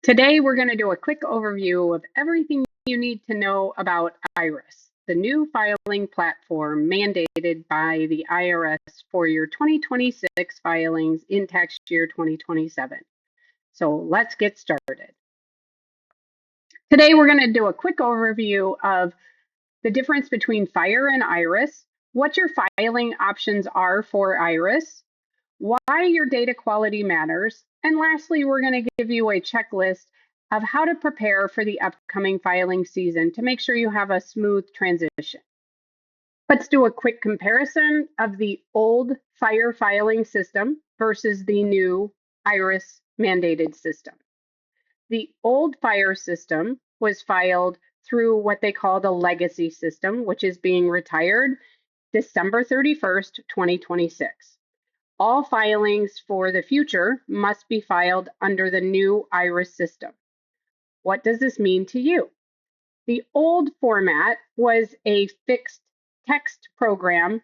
Today, we're going to do a quick overview of everything you need to know about IRIS, the new filing platform mandated by the IRS for your 2026 filings in tax year 2027. So let's get started. Today, we're going to do a quick overview of the difference between FIRE and IRIS, what your filing options are for IRIS, why your data quality matters, and lastly, we're going to give you a checklist of how to prepare for the upcoming filing season to make sure you have a smooth transition. Let's do a quick comparison of the old FIRE filing system versus the new IRIS mandated system. The old FIRE system was filed through what they call the legacy system, which is being retired December 31st, 2026. All filings for the future must be filed under the new IRIS system. What does this mean to you? The old format was a fixed text program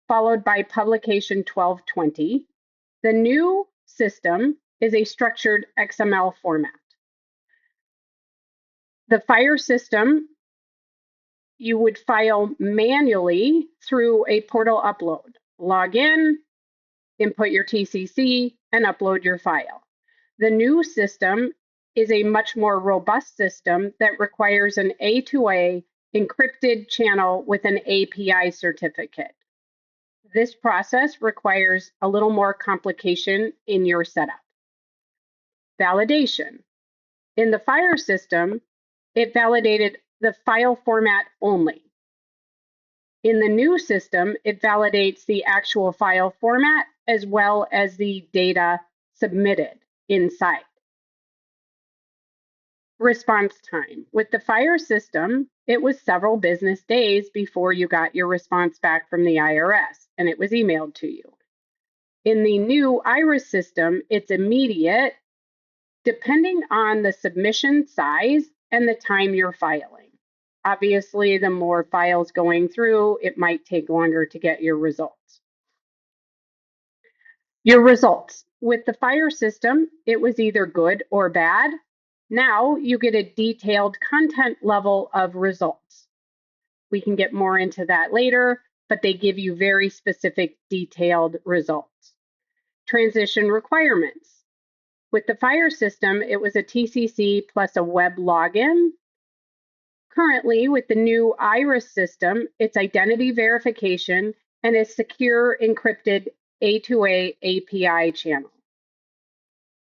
followed by publication 1220. The new system is a structured XML format. The FIRE system, you would file manually through a portal upload. Log in, input your TCC, and upload your file. The new system is a much more robust system that requires an A2A encrypted channel with an API certificate. This process requires a little more complication in your setup. Validation. In the FIRE system, it validated the file format only. In the new system, it validates the actual file format as well as the data submitted inside. Response time. With the FIRE system, it was several business days before you got your response back from the IRS, and it was emailed to you. In the new IRIS system, it's immediate, depending on the submission size and the time you're filing. Obviously, the more files going through, it might take longer to get your results. Your results. With the FIRE system, it was either good or bad. Now you get a detailed content level of results. We can get more into that later, but they give you very specific detailed results. Transition requirements. With the FIRE system, it was a TCC plus a web login. Currently, with the new IRIS system, it's identity verification and a secure encrypted A2A API channel.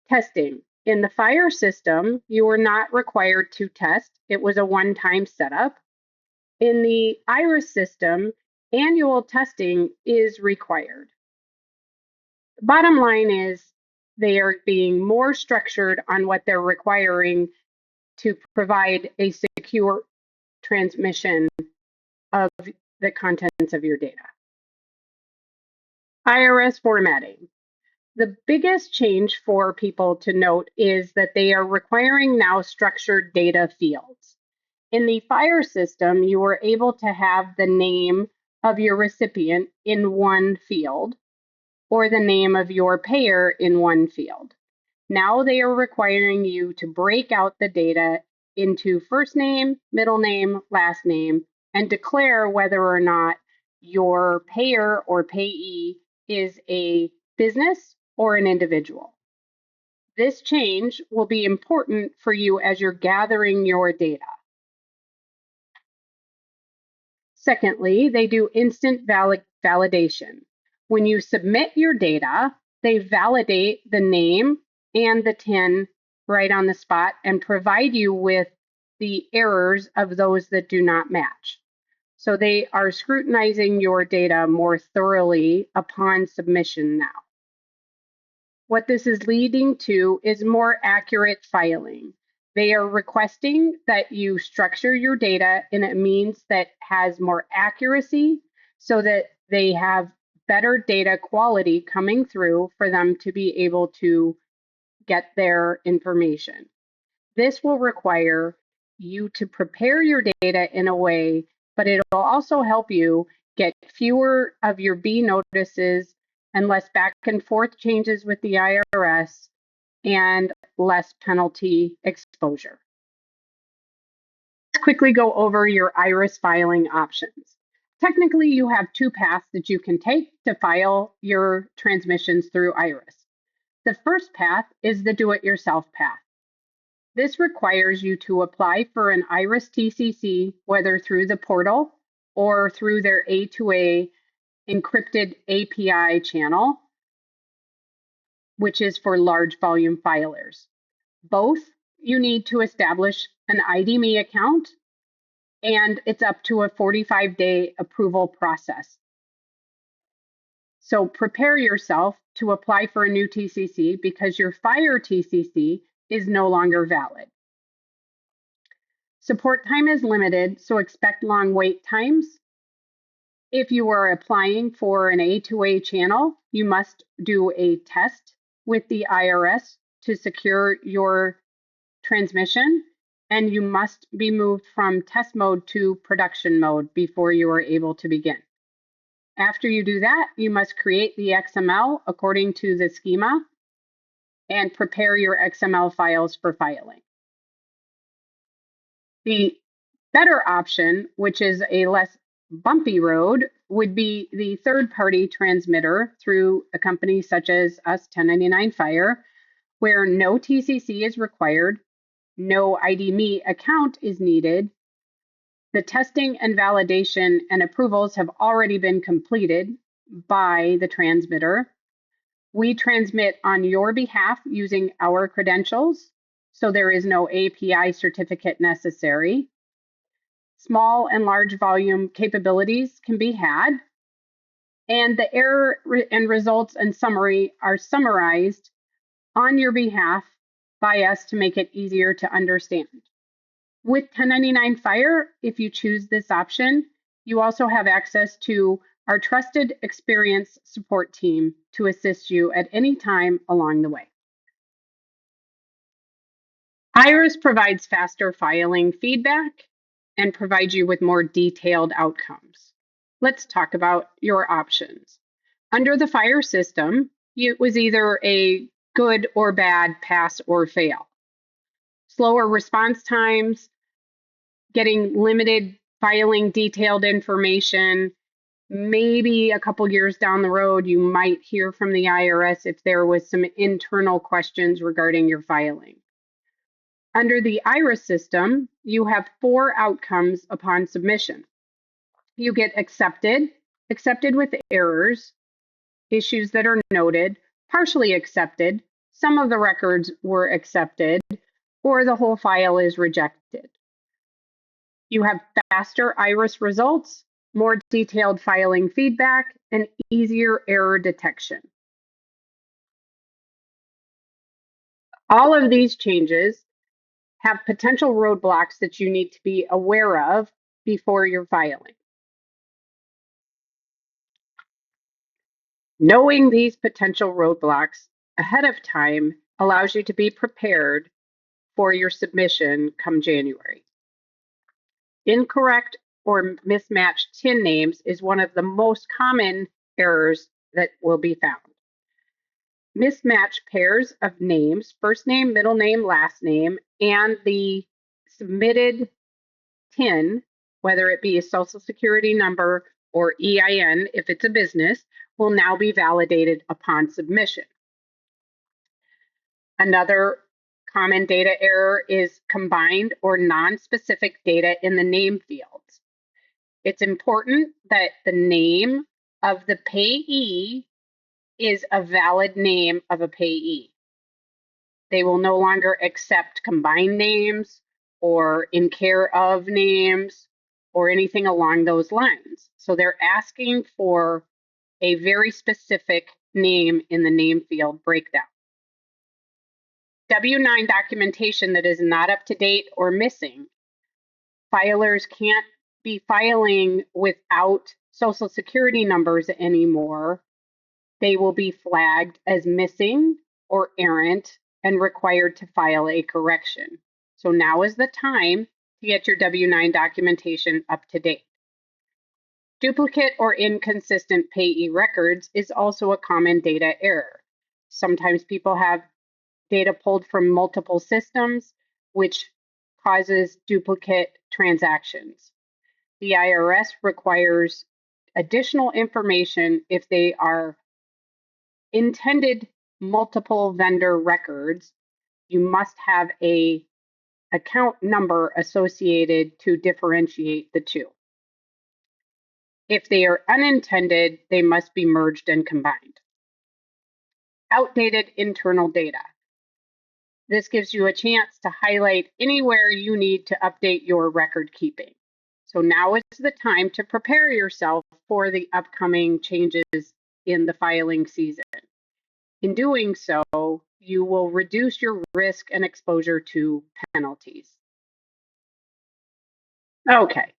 Testing. In the FIRE system, you were not required to test. It was a one-time setup. In the IRIS system, annual testing is required. The bottom line is they are being more structured on what they're requiring to provide a secure transmission of the contents of your data. IRS formatting. The biggest change for people to note is that they are requiring now structured data fields. In the FIRE system, you were able to have the name of your recipient in one field or the name of your payer in one field. Now they are requiring you to break out the data into first name, middle name, last name, and declare whether or not your payer or payee is a business or an individual. This change will be important for you as you're gathering your data. Secondly, they do instant validation. When you submit your data, they validate the name and the TIN right on the spot and provide you with the errors of those that do not match. So they are scrutinizing your data more thoroughly upon submission now. What this is leading to is more accurate filing. They are requesting that you structure your data in a means that has more accuracy so that they have better data quality coming through for them to be able to get their information. This will require you to prepare your data in a way, but it will also help you get fewer of your B notices and less back and forth changes with the IRS and less penalty exposure. Let's quickly go over your IRIS filing options. Technically, you have two paths that you can take to file your transmissions through IRIS. The first path is the do-it-yourself path. This requires you to apply for an IRIS TCC, whether through the portal or through their A2A encrypted API channel, which is for large volume filers. Both, you need to establish an ID.me account, and it's up to a 45-day approval process. So prepare yourself to apply for a new TCC because your Fire TCC is no longer valid. Support time is limited, so expect long wait times. If you are applying for an A2A channel, you must do a test with the IRS to secure your transmission, and you must be moved from test mode to production mode before you are able to begin. After you do that, you must create the XML according to the schema and prepare your XML files for filing. The better option, which is a less bumpy road, would be the third-party transmitter through a company such as us, 1099 Fire, where no TCC is required, no ID.me account is needed. The testing and validation and approvals have already been completed by the transmitter. We transmit on your behalf using our credentials, so there is no API certificate necessary. Small and large volume capabilities can be had, and the error and results and summary are summarized on your behalf by us to make it easier to understand. With 1099 Fire, if you choose this option, you also have access to our trusted, experienced support team to assist you at any time along the way. IRIS provides faster filing feedback and provides you with more detailed outcomes. Let's talk about your options. Under the Fire system, it was either a good or bad, pass or fail. Slower response times, getting limited filing detailed information. Maybe a couple years down the road, you might hear from the IRS if there was some internal questions regarding your filing. Under the IRIS system, you have 4 outcomes upon submission. You get accepted, accepted with errors, issues that are noted, partially accepted, some of the records were accepted, or the whole file is rejected. You have faster IRIS results, more detailed filing feedback, and easier error detection. All of these changes have potential roadblocks that you need to be aware of before you're filing. Knowing these potential roadblocks ahead of time allows you to be prepared for your submission come January. Incorrect or mismatched TIN names is one of the most common errors that will be found. Mismatched pairs of names, first name, middle name, last name, and the submitted TIN, whether it be a social security number or EIN if it's a business, will now be validated upon submission. Another common data error is combined or non-specific data in the name fields. It's important that the name of the payee is a valid name of a payee. They will no longer accept combined names or in care of names or anything along those lines. So they're asking for a very specific name in the name field breakdown. W-9 documentation that is not up to date or missing. Filers can't be filing without social security numbers anymore. They will be flagged as missing or errant and required to file a correction. So now is the time to get your W-9 documentation up to date. Duplicate or inconsistent payee records is also a common data error. Sometimes people have data pulled from multiple systems, which causes duplicate transactions. The IRS requires additional information if they are intended multiple vendor records. You must have an account number associated to differentiate the two. If they are unintended, they must be merged and combined. Outdated internal data. This gives you a chance to highlight anywhere you need to update your record keeping. So now is the time to prepare yourself for the upcoming changes in the filing season. In doing so, you will reduce your risk and exposure to penalties. Okay,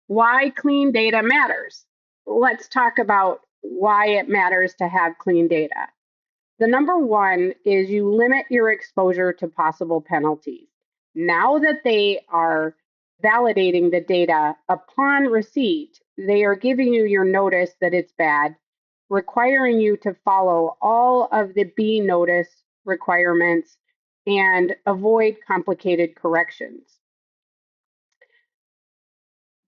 why clean data matters. Let's talk about why it matters to have clean data. The number one is you limit your exposure to possible penalties. Now that they are validating the data upon receipt, they are giving you your notice that it's bad, requiring you to follow all of the B notice requirements and avoid complicated corrections.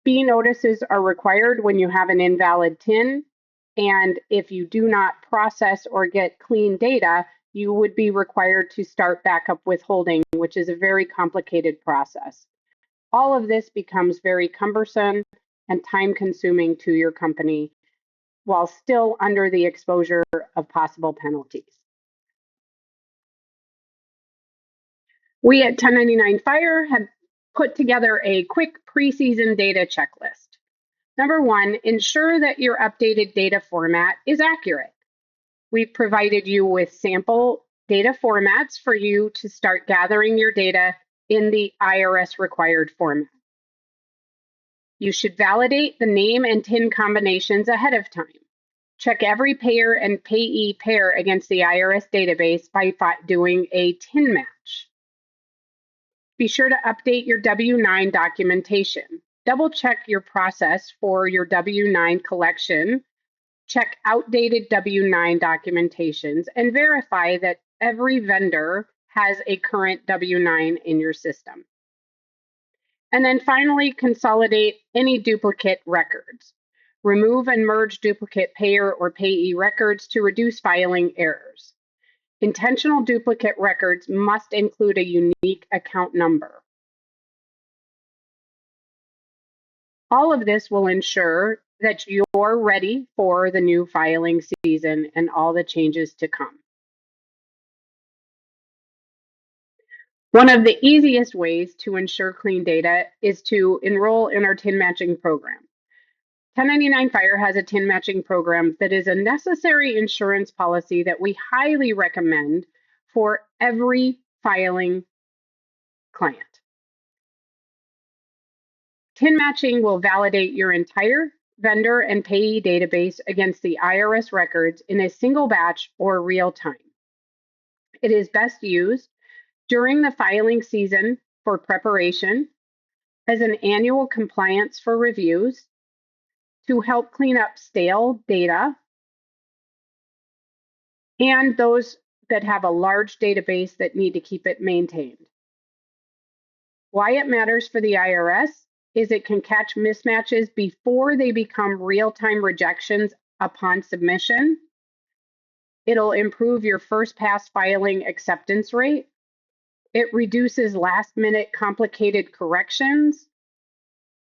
B notices are required when you have an invalid TIN, and if you do not process or get clean data, you would be required to start backup withholding, which is a very complicated process. All of this becomes very cumbersome and time-consuming to your company while still under the exposure of possible penalties. We at 1099 Fire have put together a quick preseason data checklist. Number one, ensure that your updated data format is accurate. We've provided you with sample data formats for you to start gathering your data in the IRS required format. You should validate the name and TIN combinations ahead of time. Check every payer and payee pair against the IRS database by doing a TIN match. Be sure to update your W-9 documentation. Double check your process for your W-9 collection. Check outdated W-9 documentations and verify that every vendor has a current W-9 in your system. And then finally, consolidate any duplicate records. Remove and merge duplicate payer or payee records to reduce filing errors. Intentional duplicate records must include a unique account number. All of this will ensure that you're ready for the new filing season and all the changes to come. One of the easiest ways to ensure clean data is to enroll in our TIN matching program. 1099 Fire has a TIN matching program that is a necessary insurance policy that we highly recommend for every filing client. TIN matching will validate your entire vendor and payee database against the IRS records in a single batch or real time. It is best used during the filing season for preparation, as an annual compliance for reviews, to help clean up stale data, and those that have a large database that need to keep it maintained. Why it matters for the IRS is it can catch mismatches before they become real-time rejections upon submission. It'll improve your first pass filing acceptance rate. It reduces last-minute complicated corrections,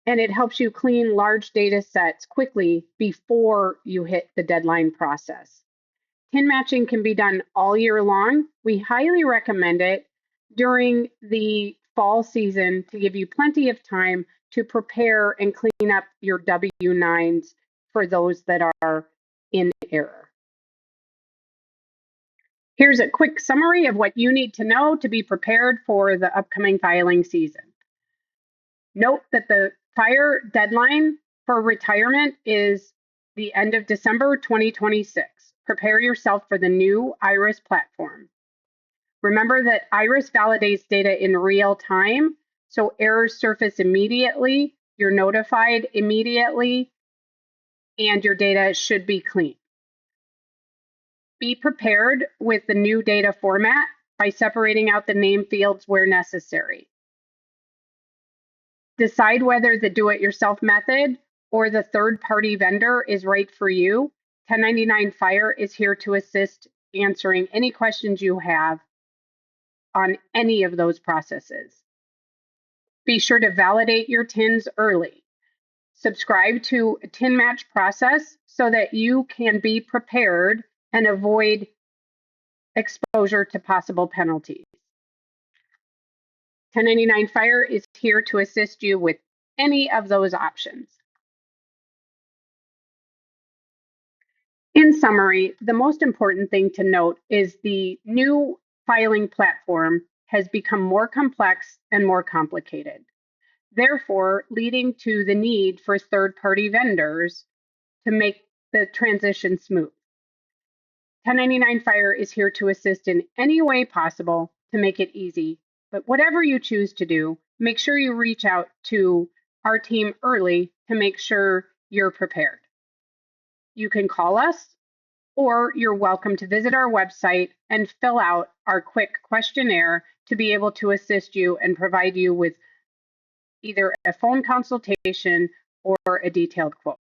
and it helps you clean large data sets quickly before you hit the deadline process. TIN matching can be done all year long. We highly recommend it during the fall season to give you plenty of time to prepare and clean up your W-9s for those that are in error. Here's a quick summary of what you need to know to be prepared for the upcoming filing season. Note that the fire deadline for retirement is the end of December 2026. Prepare yourself for the new IRIS platform. Remember that IRIS validates data in real time, so errors surface immediately, you're notified immediately, and your data should be clean. Be prepared with the new data format by separating out the name fields where necessary. Decide whether the do-it-yourself method or the third-party vendor is right for you. 1099 Fire is here to assist answering any questions you have on any of those processes. Be sure to validate your TINs early. Subscribe to a TIN match process so that you can be prepared and avoid exposure to possible penalties. 1099 Fire is here to assist you with any of those options. In summary, the most important thing to note is the new filing platform has become more complex and more complicated, therefore leading to the need for third-party vendors to make the transition smooth. 1099 Fire is here to assist in any way possible to make it easy, but whatever you choose to do, make sure you reach out to our team early to make sure you're prepared. You can call us, or you're welcome to visit our website and fill out our quick questionnaire to be able to assist you and provide you with either a phone consultation or a detailed quote.